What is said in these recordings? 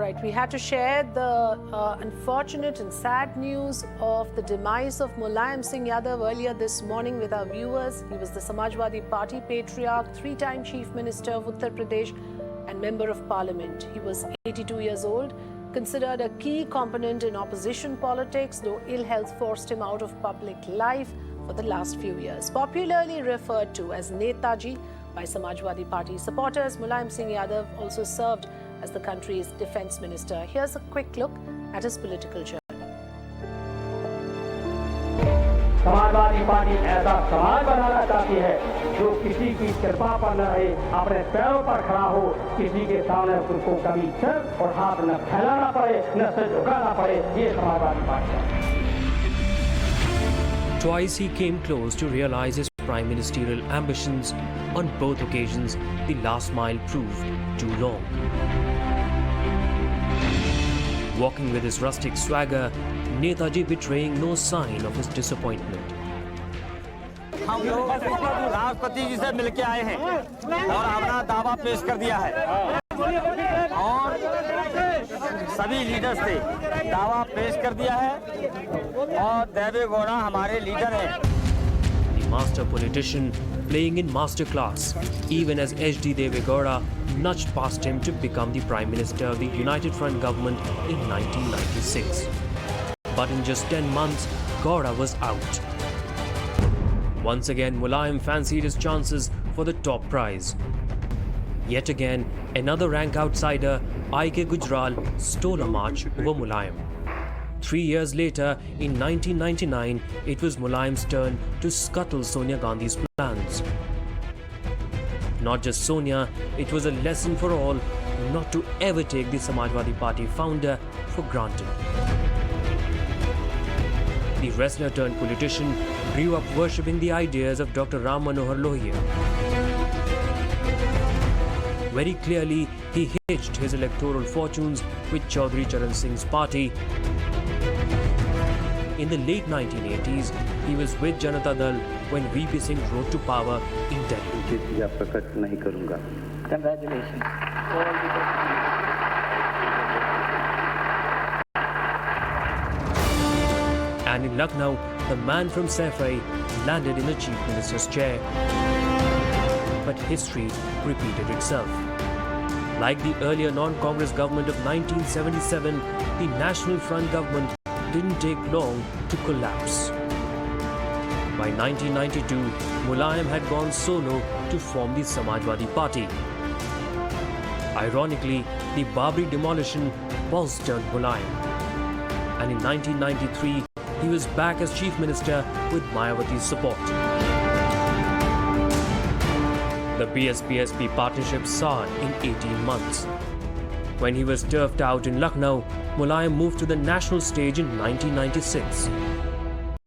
Right, we had to share the unfortunate and sad news of the demise of Mulayam Singh Yadav earlier this morning with our viewers. He was the Samajwadi Party patriarch, three-time Chief Minister of Uttar Pradesh and Member of Parliament. He was 82 years old, considered a key component in opposition politics, though ill health forced him out of public life for the last few years. Popularly referred to as Netaji by Samajwadi Party supporters, Mulayam Singh Yadav also served as the country's defence minister. Here's a quick look at his political journey. Samajwadi party ऐसा समाज बनाना चाहती है जो किसी की कृपा पर न रहे, अपने पैरों पर खड़ा हो, किसी के सामने उसको कभी सिर और हाथ न फैलाना पड़े, न सिर झुकाना पड़े, ये समाजवादी पार्टी है. Twice he came close to realize his prime ministerial ambitions. On both occasions, the last mile proved too long. Walking with his rustic swagger, Netaji betraying no sign of his disappointment. हम लोग राष्ट्रपति जी से मिलके आए हैं और अपना दावा पेश कर दिया है और सभी लीडर्स से दावा पेश कर दिया है और देवे गौड़ा हमारे लीडर हैं. The master politician playing in masterclass, even as H.D. Deve Gowda nudged past him to become the Prime Minister of the United Front government in 1996. But in just 10 months, Gowda was out. Once again, Mulayam fancied his chances for the top prize. Yet again, another rank outsider, I.K. Gujral, stole a march over Mulayam. 3 years later, in 1999, it was Mulayam's turn to scuttle Sonia Gandhi's plans. Not just Sonia, it was a lesson for all not to ever take the Samajwadi Party founder for granted. The wrestler turned politician grew up worshipping the ideas of Dr. Ram Manohar Lohia. Very clearly, he hitched his electoral fortunes with Chaudhry Charan Singh's party. In the late 1980s, he was with Janata Dal when VP Singh rode to power in Delhi. Congratulations. And in Lucknow, the man from Saifai landed in the Chief Minister's chair. But history repeated itself. Like the earlier non-Congress government of 1977, the National Front government didn't take long to collapse. By 1992, Mulayam had gone solo to form the Samajwadi Party. Ironically, the Babri demolition bolstered Mulayam. And in 1993, he was back as Chief Minister with Mayawati's support. The BSP-SP partnership soured in 18 months. When he was turfed out in Lucknow, Mulayam moved to the national stage in 1996.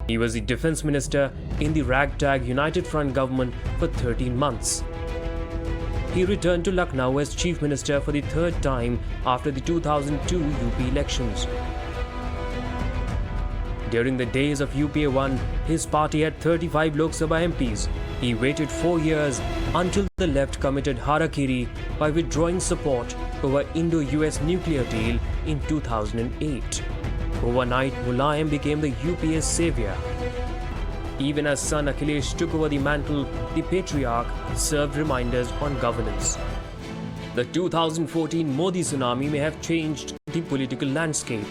He was the Defence Minister in the ragtag United Front government for 13 months. He returned to Lucknow as Chief Minister for the third time after the 2002 UP elections. During the days of UPA 1, his party had 35 Lok Sabha MPs. He waited 4 years until the left committed harakiri by withdrawing support over Indo-US nuclear deal in 2008. Overnight, Mulayam became the UPA's savior. Even as son Akhilesh took over the mantle, the patriarch served reminders on governance. The 2014 Modi tsunami may have changed the political landscape.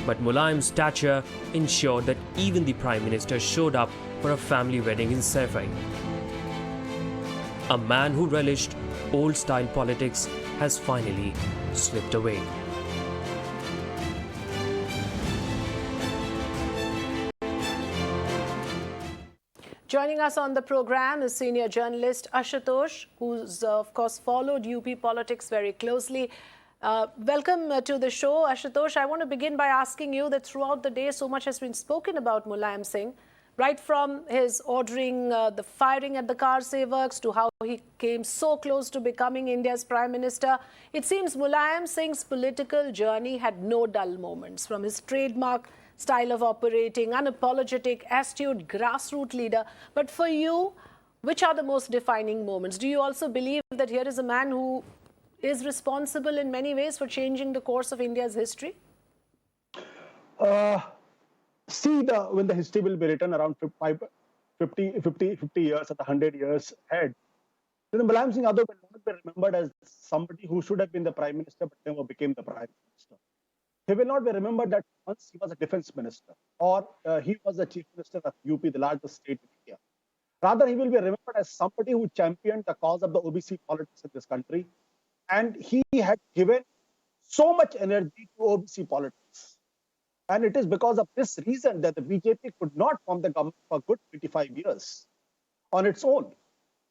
But Mulayam's stature ensured that even the Prime Minister showed up for a family wedding in Saifai. A man who relished old-style politics has finally slipped away. Joining us on the program is senior journalist Ashutosh, who's of course followed UP politics very closely. Welcome to the show, Ashutosh. I want to begin by asking you that throughout the day, so much has been spoken about Mulayam Singh, right from his ordering the firing at the car sevaks to how he came so close to becoming India's Prime Minister. It seems Mulayam Singh's political journey had no dull moments, from his trademark style of operating, unapologetic, astute grassroots leader. But for you, which are the most defining moments? Do you also believe that here is a man who is responsible in many ways for changing the course of India's history? When the history will be written around 50 years or 100 years ahead, then Mulayam Singh Yadav will not be remembered as somebody who should have been the Prime Minister but never became the Prime Minister. He will not be remembered that once he was a defense minister or he was the Chief Minister of UP, the largest state in India. Rather, he will be remembered as somebody who championed the cause of the OBC politics in this country. And he had given so much energy to OBC politics. And it is because of this reason that the BJP could not form the government for a good 25 years on its own.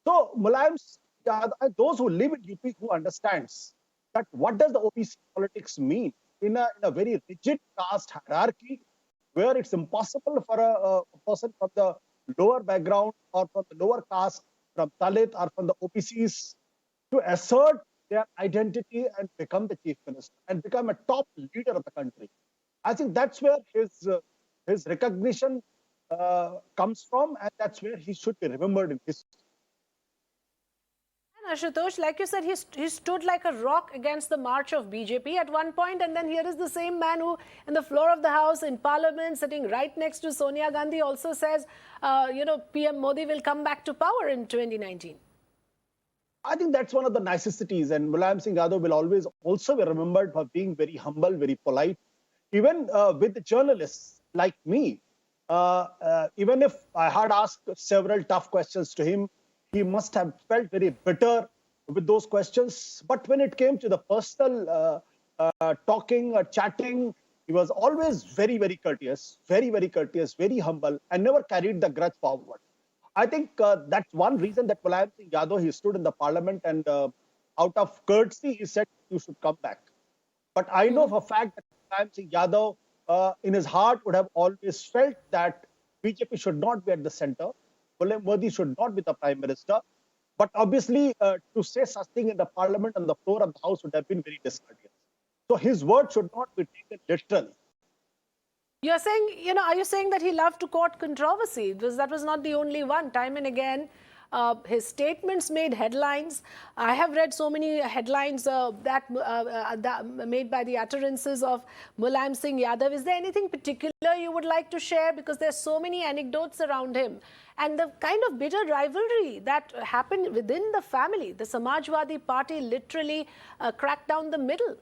So Mulayam Singh Yadav, those who live in UP who understands that what does the OBC politics mean in a very rigid caste hierarchy where it's impossible for a person from the lower background or from the lower caste, from Dalit or from the OBCs to assert their identity and become the chief minister and become a top leader of the country. I think that's where his recognition comes from, and that's where he should be remembered in history. And Ashutosh, like you said, he stood like a rock against the march of BJP at one point, and then here is the same man who, in the floor of the House, in Parliament, sitting right next to Sonia Gandhi, also says, PM Modi will come back to power in 2019. I think that's one of the niceties, and Mulayam Singh Yadav will always also be remembered for being very humble, very polite. Even with the journalists like me, even if I had asked several tough questions to him, he must have felt very bitter with those questions. But when it came to the personal talking or chatting, he was always very, very courteous, very humble, and never carried the grudge forward. I think that's one reason that Mulayam Singh Yadav, he stood in the parliament and out of courtesy, he said, you should come back. But I know for a fact that Mulayam Singh Yadav, in his heart, would have always felt that BJP should not be at the center. Modi should not be the Prime Minister. But obviously, to say such thing in the parliament and the floor of the House would have been very discourteous. So his word should not be taken literally. You're saying, are you saying that he loved to court controversy? Because that was not the only one. Time and again, his statements made headlines. I have read so many headlines that made by the utterances of Mulayam Singh Yadav. Is there anything particular you would like to share? Because there's so many anecdotes around him. And the kind of bitter rivalry that happened within the family. The Samajwadi Party literally cracked down the middle.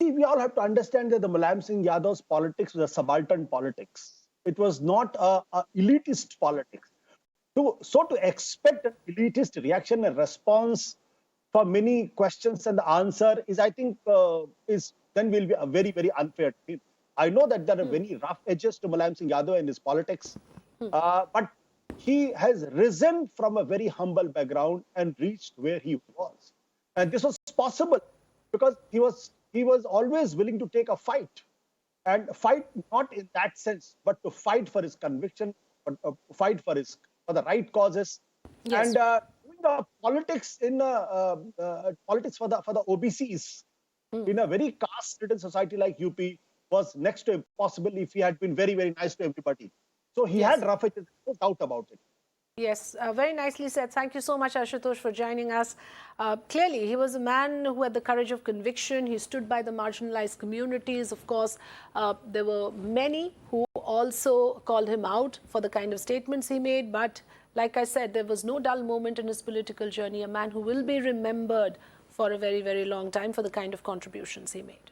See, we all have to understand that the Mulayam Singh Yadav's politics was a subaltern politics. It was not a elitist politics. So to expect an elitist reaction and response for many questions and the answer is, I think, then will be a very, very unfair to him. I know that there are very rough edges to Mulayam Singh Yadav in his politics, but he has risen from a very humble background and reached where he was. And this was possible because he was always willing to take a fight, and fight not in that sense, but to fight for his conviction, but fight for the right causes. Yes. And doing the politics in politics for the OBCs in a very caste-ridden society like UP was next to impossible if he had been very, very nice to everybody. So he had rough edges, no doubt about it. Yes, very nicely said. Thank you so much, Ashutosh, for joining us. Clearly, he was a man who had the courage of conviction. He stood by the marginalized communities. Of course, there were many who also called him out for the kind of statements he made. But like I said, there was no dull moment in his political journey. A man who will be remembered for a very, very long time for the kind of contributions he made.